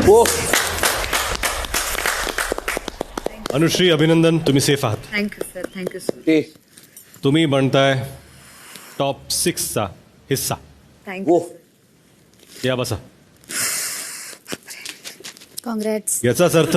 ओ अनुश्री, अभिनंदन, तुम्ही सेफ आहात. Thank you sir, thank you sir. ते तुम्ही बनताय टॉप 6चा हिस्सा. थँक्यू. ओ या बसा. कॉंग्रॅट्स. याचाच अर्थ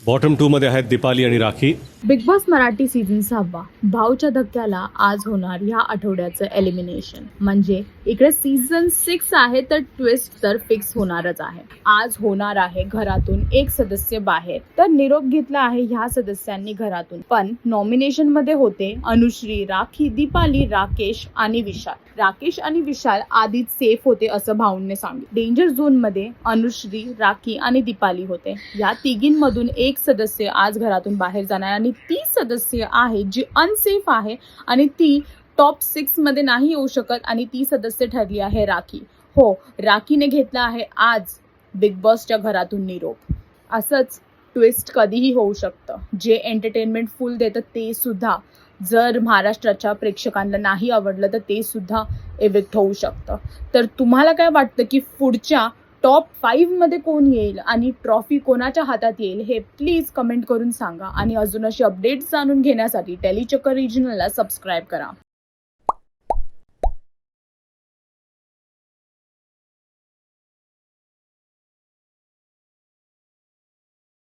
बॉटम 2 मध्ये आहेत दीपाली आणि rakhi. Big boss Marathi season 6 भाऊच्या धक्क्याला आज होणार ह्या आठवड्याचं एलिमिनेशन. म्हणजे इकडे सीझन 6 आहे तर ट्विस्ट तर फिक्स होणारच आहे. आज होणार आहे घरातून एक सदस्य बाहेर. तर निरोप घेतला आहे ह्या सदस्यांनी घरातून. पण नॉमिनेशन मध्ये होते अनुश्री, राखी, दीपाली, राकेश आणि विशाल. राकेश आणि विशाल आधीच सेफ होते असं भाऊंनी सांगितलं. डेंजर झोन मध्ये अनुश्री, राखी आणि दीपाली होते. या तिघींमधून एक सदस्य आज घरातून बाहेर जाणार आणि ती सदस्य आहे जी अनसेफ आहे आणि ती टॉप 6 मध्ये नाही येऊ शकत आणि ती सदस्य ठरली आहे राखी. हो, राखीने घेतला आहे आज बिग बॉसच्या घरातून निरोप. असंच ट्विस्ट कधीही होऊ शकतं. जे एंटरटेनमेंट फुल देतं ते सुद्धा जर महाराष्ट्राच्या प्रेक्षकांना नाही आवडलं तर ते सुद्धा इव्हिक्ट होऊ शकतं. तर तुम्हाला काय वाटतं की पुढच्या टॉप 5 मध्ये कोण येईल आणि ट्रॉफी कोणाच्या हातात येईल हे प्लीज कमेंट करून सांगा. आणि अजून अशी अपडेट्स जाणून घेण्यासाठी टेलीचक्कर रिजनलला सबस्क्राईब करा.